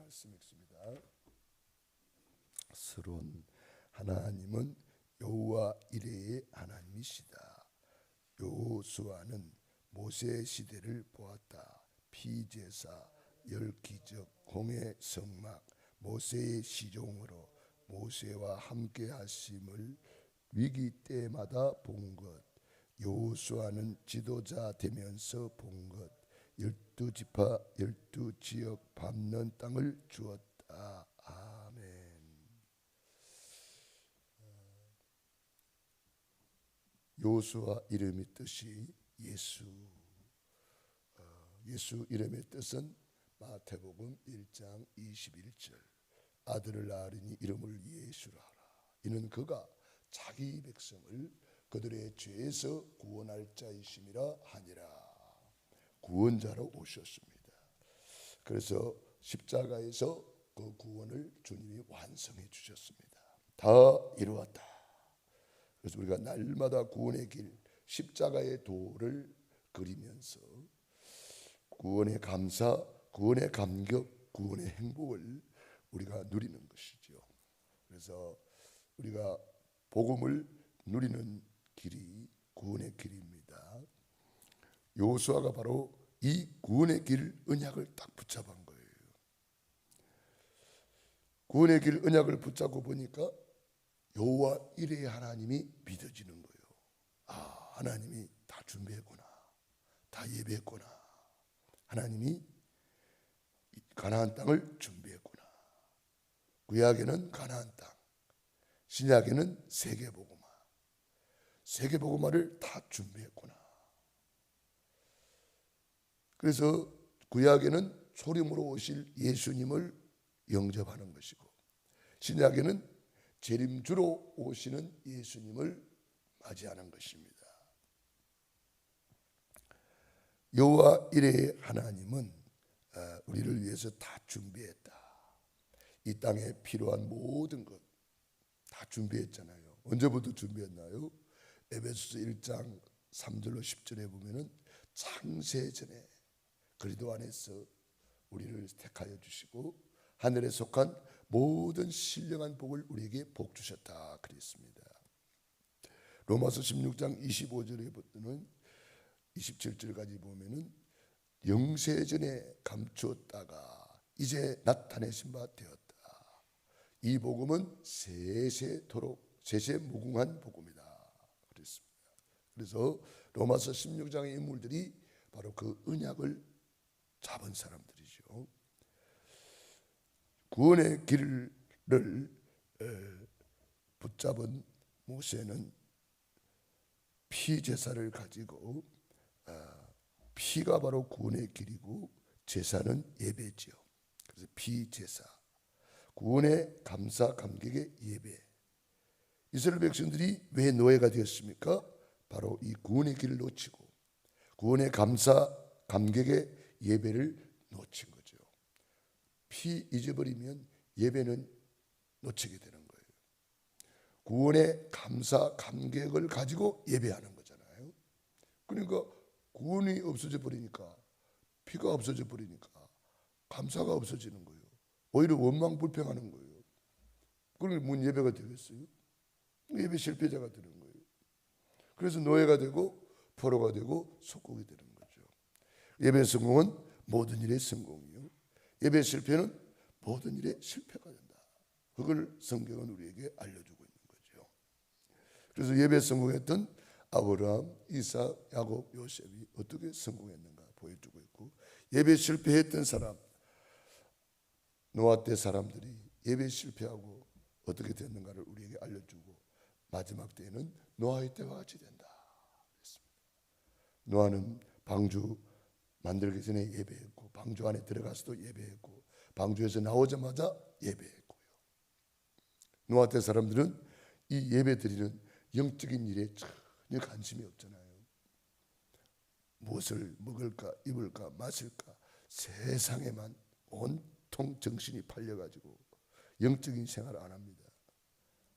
말씀 읽습니다. 서론 하나님은 여호와 이레의 하나님이시다. 여호수아는 모세 시대를 보았다. 피제사, 열기적, 홍해 성막, 모세의 시종으로 모세와 함께 하심을 위기 때마다 본 것. 여호수아는 지도자 되면서 본 것. 12지파 12지역 밟는 땅을 주었다. 아멘. 여호수아 이름의 뜻이 예수. 예수 이름의 뜻은 마태복음 1장 21절 아들을 낳으리니 이름을 예수라 하라. 이는 그가 자기 백성을 그들의 죄에서 구원할 자이심이라 하니라. 구원자로 오셨습니다. 그래서 십자가에서 그 구원을 주님이 완성해 주셨습니다. 다 이루었다. 그래서 우리가 날마다 구원의 길, 십자가의 도를 그리면서 구원의 감사, 구원의 감격, 구원의 행복을 우리가 누리는 것이죠. 그래서 우리가 복음을 누리는 길이 구원의 길입니다. 여호수아가 바로 이 구원의 길 언약을 딱 붙잡은 거예요. 구원의 길 언약을 붙잡고 보니까 여호와 이레의 하나님이 믿어지는 거예요. 아, 하나님이 다 준비했구나, 다 예배했구나. 하나님이 가나안 땅을 준비했구나. 구약에는 가나안 땅, 신약에는 세계복음화, 세계복음화를 다 준비했구나. 그래서 구약에는 소림으로 오실 예수님을 영접하는 것이고, 신약에는 재림주로 오시는 예수님을 맞이하는 것입니다. 여호와 이레의 하나님은 우리를 위해서 다 준비했다. 이 땅에 필요한 모든 것 다 준비했잖아요. 언제부터 준비했나요? 에베소서 1장 3절로 10절에 보면은 창세전에 그리스도 안에서 우리를 택하여 주시고 하늘에 속한 모든 신령한 복을 우리에게 복 주셨다 그랬습니다. 로마서 16장 25절에부터는 27절까지 보면은 영세전에 감추었다가 이제 나타내신 바 되었다. 이 복음은 세세토록 세세무궁한 복음이다 그랬습니다. 그래서 로마서 16장의 인물들이 바로 그 언약을 잡은 사람들이죠. 구원의 길을 붙잡은 모세는 피제사를 가지고, 피가 바로 구원의 길이고 제사는 예배죠. 그래서 피제사, 구원의 감사 감격의 예배. 이스라엘 백성들이 왜 노예가 되었습니까? 바로 이 구원의 길을 놓치고 구원의 감사 감격의 예배를 놓친 거죠. 피 잊어버리면 예배는 놓치게 되는 거예요. 구원의 감사 감격을 가지고 예배하는 거잖아요. 그러니까 구원이 없어져 버리니까, 피가 없어져 버리니까 감사가 없어지는 거예요. 오히려 원망불평하는 거예요. 그러면 뭔 예배가 되겠어요? 예배 실패자가 되는 거예요. 그래서 노예가 되고 포로가 되고 속국이 되는 거죠. 예배 성공은 모든 일의 성공이요, 예배 실패는 모든 일의 실패가 된다. 그걸 성경은 우리에게 알려주고 있는 거죠. 그래서 예배 성공했던 아브라함, 이삭, 야곱, 요셉이 어떻게 성공했는가 보여주고 있고, 예배 실패했던 사람, 노아 때 사람들이 예배 실패하고 어떻게 됐는가를 우리에게 알려주고, 마지막 때에는 노아의 때와 같이 된다 그랬습니다. 노아는 방주 만들기 전에 예배했고, 방주 안에 들어가서도 예배했고, 방주에서 나오자마자 예배했고요. 노아 때 사람들은 이 예배 드리는 영적인 일에 전혀 관심이 없잖아요. 무엇을 먹을까 입을까 마실까 세상에만 온통 정신이 팔려가지고 영적인 생활을 안 합니다.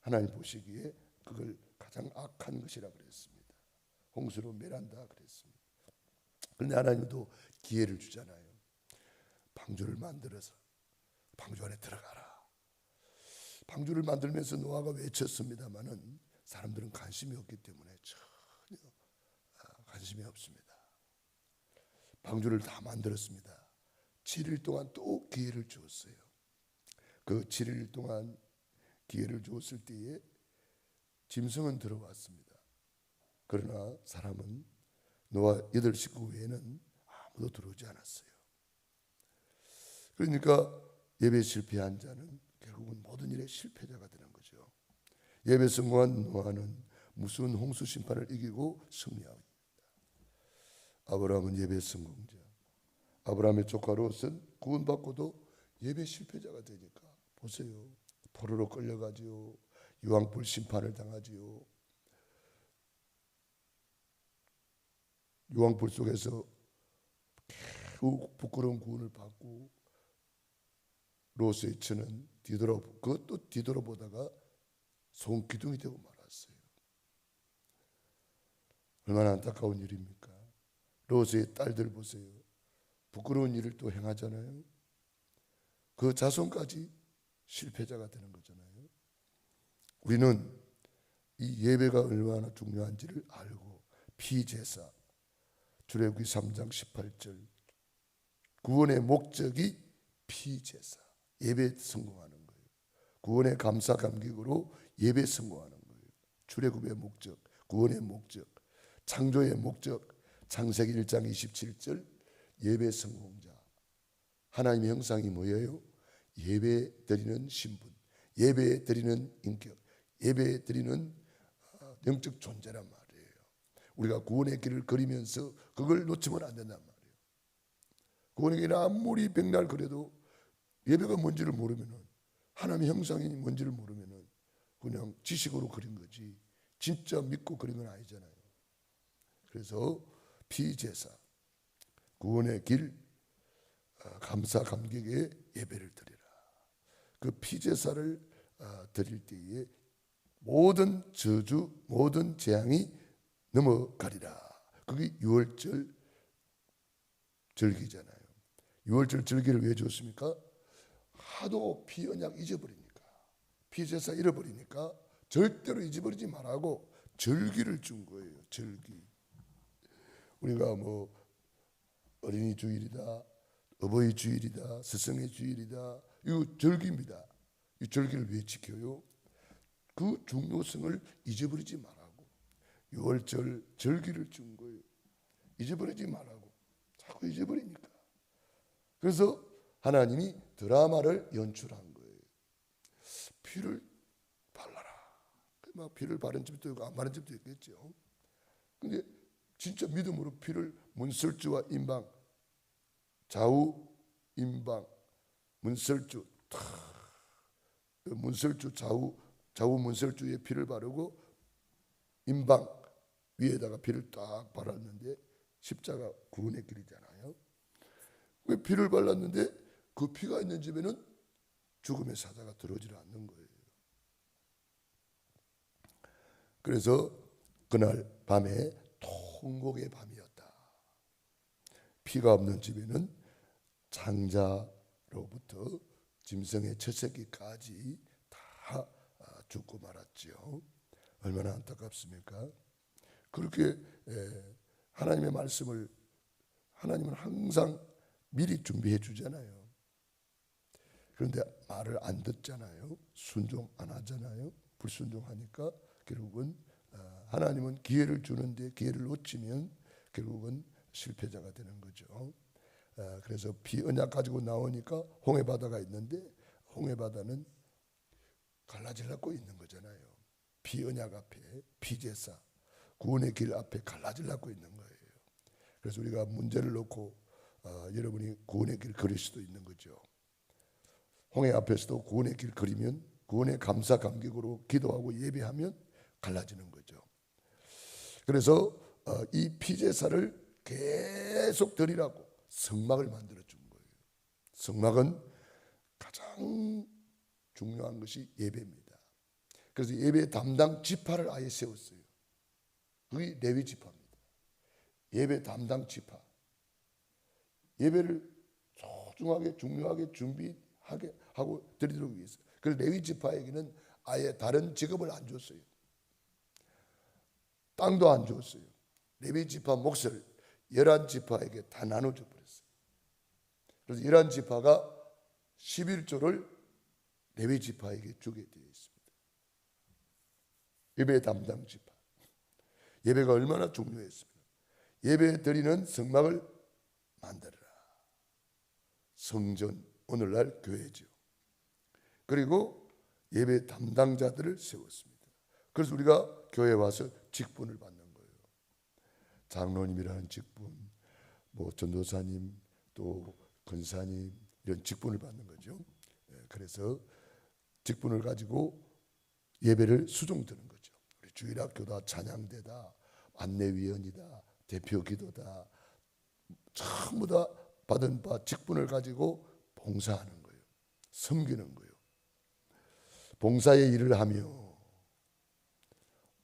하나님 보시기에 그걸 가장 악한 것이라 그랬습니다. 홍수로 멸한다 그랬습니다. 그런데 하나님도 기회를 주잖아요. 방주를 만들어서 방주 안에 들어가라. 방주를 만들면서 노아가 외쳤습니다마는 사람들은 관심이 없기 때문에 전혀 관심이 없습니다. 방주를 다 만들었습니다. 7일 동안 또 기회를 주었어요. 그 7일 동안 기회를 주었을 때에 짐승은 들어왔습니다. 그러나 사람은 노아 8식구 외에는 아무도 들어오지 않았어요. 그러니까 예배 실패한 자는 결국은 모든 일에 실패자가 되는 거죠. 예배 성공한 노아는 무서운 홍수 심판을 이기고 승리합니다. 아브라함은 예배 성공자. 아브라함의 조카 롯은 구원받고도 예배 실패자가 되니까 보세요. 포로로 끌려가지요. 유황불 심판을 당하지요. 유황불 속에서 매우 부끄러운 구원을 받고 롯의 처는 그것도 뒤돌아보다가 손기둥이 되고 말았어요. 얼마나 안타까운 일입니까? 롯의 딸들 보세요. 부끄러운 일을 또 행하잖아요. 그 자손까지 실패자가 되는 거잖아요. 우리는 이 예배가 얼마나 중요한지를 알고 피제사 출애굽기 3장 18절 구원의 목적이 피제사 예배 성공하는 거예요. 구원의 감사 감격으로 예배 성공하는 거예요. 출애굽의 목적, 구원의 목적, 창조의 목적, 창세기 1장 27절 예배 성공자. 하나님의 형상이 뭐예요? 예배 드리는 신분, 예배 드리는 인격, 예배 드리는 영적 존재란 말이에요. 우리가 구원의 길을 걸으면서 그걸 놓치면 안 된단 말이에요. 구원의 길을 아무리 백날 그래도 예배가 뭔지를 모르면은, 하나님의 형상이 뭔지를 모르면은 그냥 지식으로 그린 거지 진짜 믿고 그린 건 아니잖아요. 그래서 피제사 구원의 길 감사 감격의 예배를 드리라. 그 피제사를 드릴 때에 모든 저주 모든 재앙이 넘어가리라. 그게 유월절 절기잖아요. 유월절 절기를 왜 줬습니까? 하도 피 언약 잊어버리니까, 피제사 잃어버리니까 절대로 잊어버리지 말라고 절기를 준 거예요. 절기. 우리가 뭐 어린이 주일이다, 어버이 주일이다, 스승의 주일이다, 이거 절기입니다. 이 절기를 왜 지켜요? 그 중요성을 잊어버리지 말라고 유월절 절기를 준 거예요. 잊어버리지 말라고. 자꾸 잊어버리니까. 그래서 하나님이 드라마를 연출한 거예요. 피를 발라라. 막 피를 바른 집도 있고 안 바른 집도 있겠죠. 근데 진짜 믿음으로 피를 문설주와 임방, 좌우 임방, 문설주, 문설주 좌우 문설주에 피를 바르고 임방 위에다가 피를 딱 발랐는데 십자가 구원의 길이잖아요. 왜 피를 발랐는데 그 피가 있는 집에는 죽음의 사자가 들어오지 않는 거예요. 그래서 그날 밤에 통곡의 밤이었다. 피가 없는 집에는 장자로부터 짐승의 첫 새끼까지 다 죽고 말았죠. 얼마나 안타깝습니까? 그렇게 하나님의 말씀을 하나님은 항상 미리 준비해 주잖아요. 그런데 말을 안 듣잖아요. 순종 안 하잖아요. 불순종하니까 결국은 하나님은 기회를 주는데 기회를 놓치면 결국은 실패자가 되는 거죠. 그래서 비언약 가지고 나오니까 홍해바다가 있는데 홍해바다는 갈라지려고 있는 거잖아요. 비언약 앞에 피제사 구원의 길 앞에 갈라지려고 있는 거예요. 그래서 우리가 문제를 놓고 여러분이 구원의 길 그릴 수도 있는 거죠. 홍해 앞에서도 구원의 길 그리면 구원의 감사 감격으로 기도하고 예배하면 갈라지는 거죠. 그래서 이 피제사를 계속 드리라고 성막을 만들어 준 거예요. 성막은 가장 중요한 것이 예배입니다. 그래서 예배 담당 지파를 아예 세웠어요. 그게 레위 지파입니다. 예배 담당 지파. 예배를 소중하게 중요하게 준비하고 하게 하고 드리도록 위해서. 그래서 레위 지파에게는 아예 다른 직업을 안 줬어요. 땅도 안 줬어요. 레위 지파 몫을 11지파에게 다 나눠줘 버렸어요. 그래서 11지파가 11조를 레위 지파에게 주게 되어 있습니다. 예배 담당 지파. 예배가 얼마나 중요했습니까? 예배 드리는 성막을 만들어라. 성전, 오늘날 교회죠. 그리고 예배 담당자들을 세웠습니다. 그래서 우리가 교회에 와서 직분을 받는 거예요. 장로님이라는 직분, 뭐 전도사님, 또 권사님, 이런 직분을 받는 거죠. 그래서 직분을 가지고 예배를 수종드는 거죠. 주일학교다, 찬양대다, 안내위원이다, 대표기도다, 전부 다 받은 바 직분을 가지고 봉사하는 거예요. 섬기는 거예요. 봉사의 일을 하며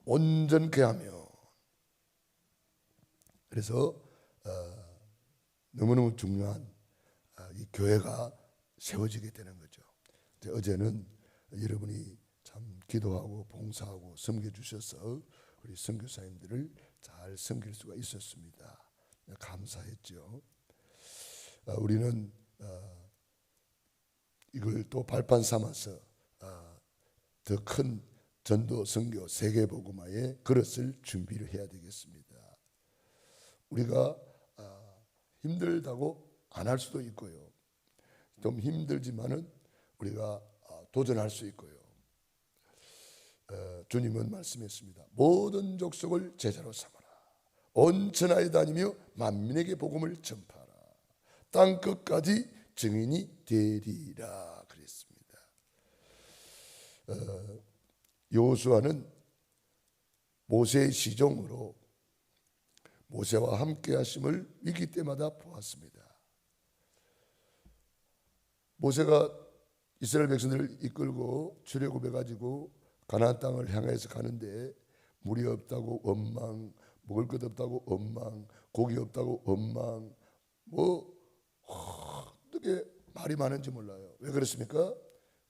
온전케 하며. 그래서 너무너무 중요한 이 교회가 세워지게 되는 거죠. 어제는 여러분이 참 기도하고 봉사하고 섬겨주셔서 우리 선교사님들을 잘 섬길 수가 있었습니다. 감사했죠. 우리는 이걸 또 발판 삼아서 더 큰 전도 선교 세계복음화의 그릇을 준비를 해야 되겠습니다. 우리가 힘들다고 안 할 수도 있고요. 좀 힘들지만은 우리가 도전할 수 있고요. 주님은 말씀했습니다. 모든 족속을 제자로 삼아라. 온 천하에 다니며 만민에게 복음을 전파하라. 땅 끝까지 증인이 되리라 그랬습니다. 여호수아는 모세의 시종으로 모세와 함께 하심을 위기 때마다 보았습니다. 모세가 이스라엘 백성들을 이끌고 출애굽해 가지고 가나안 땅을 향해서 가는데 물이 없다고 원망, 먹을 것 없다고 원망, 고기 없다고 원망, 뭐 어떻게 말이 많은지 몰라요. 왜 그렇습니까?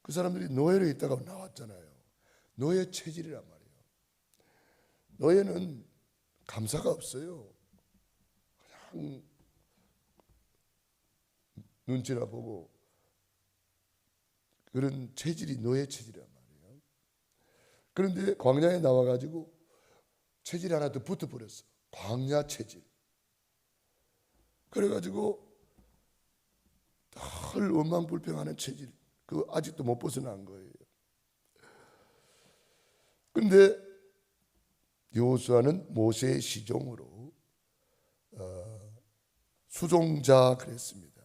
그 사람들이 노예로 있다가 나왔잖아요. 노예 체질이란 말이에요. 노예는 감사가 없어요. 그냥 눈치나 보고 그런 체질이 노예 체질이란 말이에요. 그런데 광야에 나와가지고 체질이 하나 더 붙어버렸어. 광야 체질. 그래가지고 늘 원망불평하는 체질. 그거 아직도 못 벗어난 거예요. 그런데 여호수아는 모세의 시종으로 수종자 그랬습니다.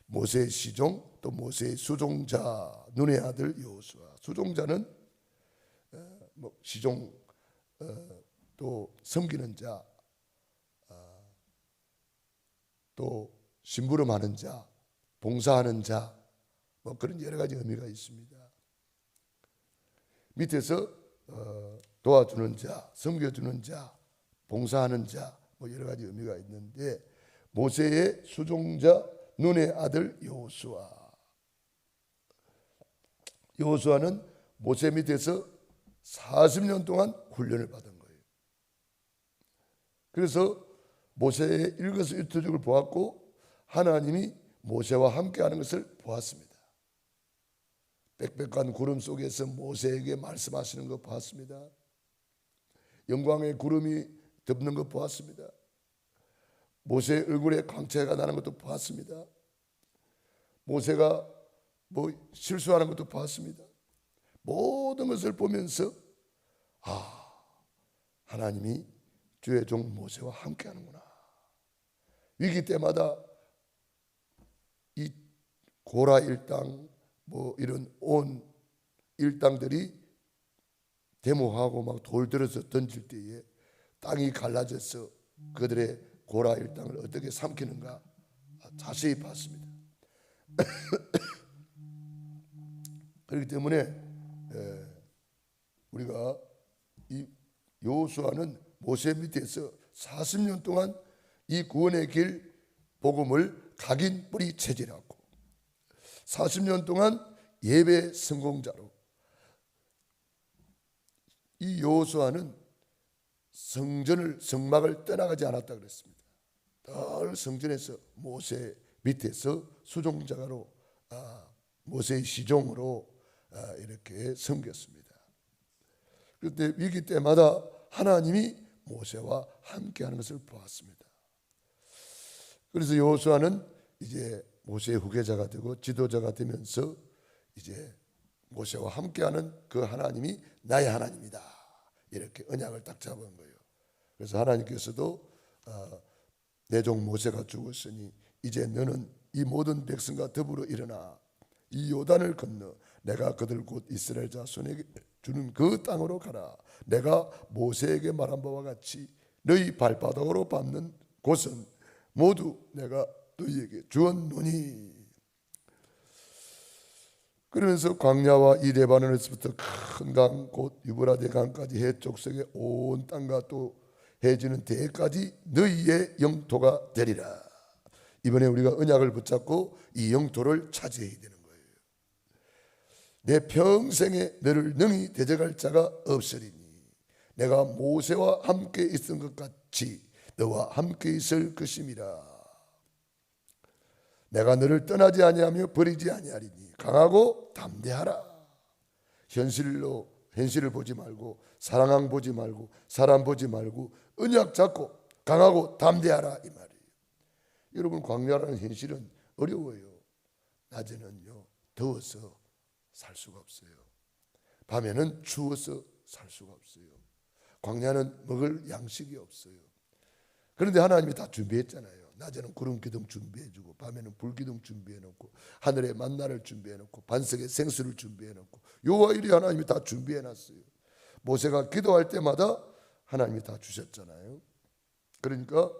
모세의 시종 또 모세의 수종자 눈의 아들 여호수아. 수종자는 뭐 시종 또 섬기는 자, 또 심부름하는 자, 봉사하는 자, 뭐 그런 여러 가지 의미가 있습니다. 밑에서 도와주는 자, 섬겨주는 자, 봉사하는 자, 뭐 여러 가지 의미가 있는데 모세의 수종자 눈의 아들 여호수아. 여호수아는 모세 밑에서 40년 동안 훈련을 받은 거예요. 그래서 모세의 일거수일투족을 보았고 하나님이 모세와 함께하는 것을 보았습니다. 빽빽한 구름 속에서 모세에게 말씀하시는 것 보았습니다. 영광의 구름이 덮는 것 보았습니다. 모세의 얼굴에 광채가 나는 것도 보았습니다. 모세가 뭐 실수하는 것도 보았습니다. 모든 것을 보면서 하나님이 주의 종 모세와 함께하는구나. 위기 때마다 이 고라 일당 뭐 이런 온 일당들이 데모하고 막 돌 들어서 던질 때에 땅이 갈라져서 그들의 고라 일당을 어떻게 삼키는가 자세히 봤습니다. 그렇기 때문에 우리가 이 여호수아는 모세 밑에서 40년 동안 이 구원의 길 복음을 각인 뿌리 체질하고 40년 동안 예배 성공자로. 이 여호수아는 성막을 떠나가지 않았다 그랬습니다. 늘 성전에서 모세 밑에서 수종자로, 모세의 시종으로 이렇게 섬겼습니다. 그런데 위기 때마다 하나님이 모세와 함께하는 것을 보았습니다. 그래서 여호수아는 이제 모세의 후계자가 되고 지도자가 되면서 이제 모세와 함께하는 그 하나님이 나의 하나님이다, 이렇게 언약을 딱 잡은 거예요. 그래서 하나님께서도 내 종 모세가 죽었으니 이제 너는 이 모든 백성과 더불어 일어나 이 요단을 건너 내가 그들 곧 이스라엘 자손에게 주는 그 땅으로 가라. 내가 모세에게 말한 바와 같이 너희 발바닥으로 밟는 곳은 모두 내가 너희에게 주었노니. 그러면서 광야와 이 레바논에서부터 큰 강 곧 유브라데 강까지 해쪽석의 온 땅과 또 해지는 대까지 너희의 영토가 되리라. 이번에 우리가 언약을 붙잡고 이 영토를 차지해야 되는 거예요. 내 평생에 너를 능히 대적할 자가 없으리니 내가 모세와 함께 있은 것 같이 너와 함께 있을 것임이라. 내가 너를 떠나지 아니하며 버리지 아니하리니 강하고 담대하라. 현실을 보지 말고 사랑왕 보지 말고 사람 보지 말고 언약 잡고 강하고 담대하라, 이 말이에요. 여러분, 광야라는 현실은 어려워요. 낮에는요 더워서 살 수가 없어요. 밤에는 추워서 살 수가 없어요. 광야는 먹을 양식이 없어요. 그런데 하나님이 다 준비했잖아요. 낮에는 구름 기둥 준비해주고 밤에는 불 기둥 준비해놓고 하늘에 만나를 준비해놓고 반석에 생수를 준비해놓고 요일이 하나님이 다 준비해놨어요. 모세가 기도할 때마다 하나님이 다 주셨잖아요. 그러니까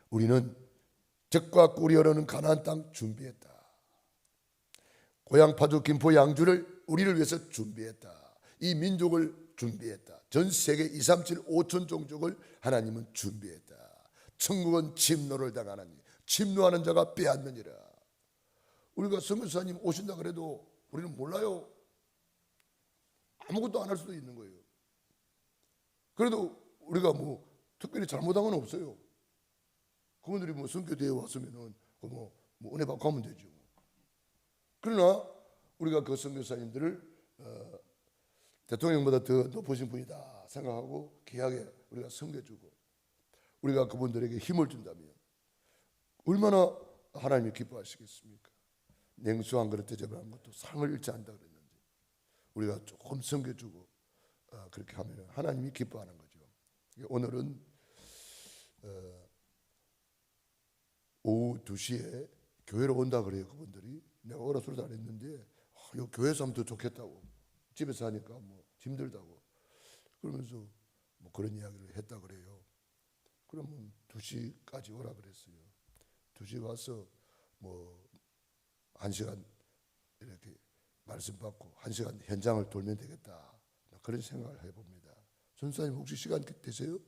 우리는 적과 꿀이 흐르는 가나안 땅 준비했다. 고향 파주 김포 양주를 우리를 위해서 준비했다. 이 민족을 준비했다. 전 세계 2, 3, 7, 5천 종족을 하나님은 준비했다. 천국은 침노를 당하나니 침노하는 자가 빼앗느니라. 우리가 선교사님 오신다 그래도 우리는 몰라요. 아무것도 안 할 수도 있는 거예요. 그래도 우리가 뭐 특별히 잘못한 건 없어요. 그분들이 뭐 선교대회 왔으면은 은혜 받고 하면 되죠. 그러나 우리가 그 선교사님들을 대통령보다 더 높으신 분이다 생각하고 귀하게 우리가 섬겨주고 우리가 그분들에게 힘을 준다면 얼마나 하나님이 기뻐하시겠습니까? 냉수 한 그릇 대접하는 것도 상을 잃지 않는다 그랬는데 우리가 조금 섬겨주고 그렇게 하면 하나님이 기뻐하는 거죠. 오늘은 오후 2시에 교회로 온다 그래요. 그분들이 내가 오라 소리도 안 했는데 교회에서 하면 더 좋겠다고, 집에서 하니까 뭐 힘들다고 그러면서 뭐 그런 이야기를 했다 그래요. 그러면 2시까지 오라 그랬어요. 2시 와서 뭐 1시간 이렇게 말씀 받고 1시간 현장을 돌면 되겠다, 그런 생각을 해봅니다. 전사님 혹시 시간 되세요?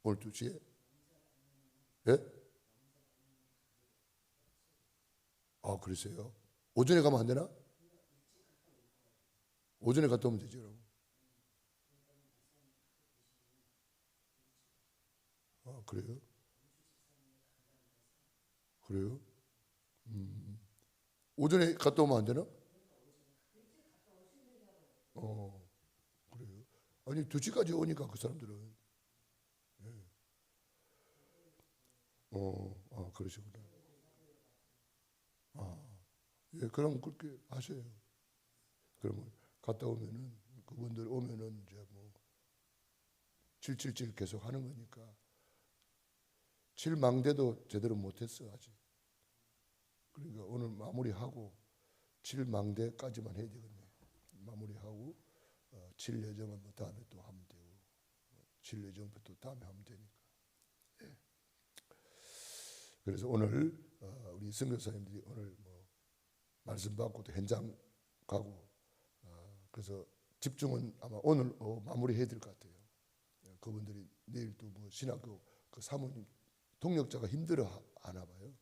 오늘 2시에? 예? 아, 그러세요? 오전에 가면 안 되나? 오전에 갔다 오면 되죠. 아, 그래요? 그래요? 오전에 갔다 오면 안 되나? 그래요? 아니 2시까지 오니까 그 사람들은 그러시구나. 예, 그럼 그렇게 하세요. 그러면 갔다 오면은 그분들 오면은 이제 뭐 777 계속 하는 거니까 7망대도 제대로 못했어 아직. 그러니까 오늘 마무리하고 7망대까지만 해야 되겠네. 마무리하고 7예정은 뭐 다음에 또 하면 되고 7예정부터 또 다음에 하면 되니까. 예. 그래서 오늘 우리 선교사님들이 오늘 뭐 말씀 받고 또 현장 가고 그래서 집중은 아마 오늘 마무리해야 될 것 같아요. 그분들이 내일 또 뭐 신학교 그 사모님 동력자가 힘들어 하나 봐요.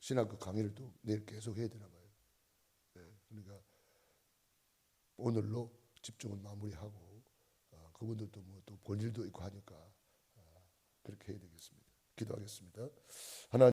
신학교 강의를 또 내일 계속 해야 되나 봐요. 그러니까 오늘로 집중을 마무리하고 그분들도 뭐 또 볼 일도 있고 하니까 그렇게 해야 되겠습니다. 기도하겠습니다. 하나님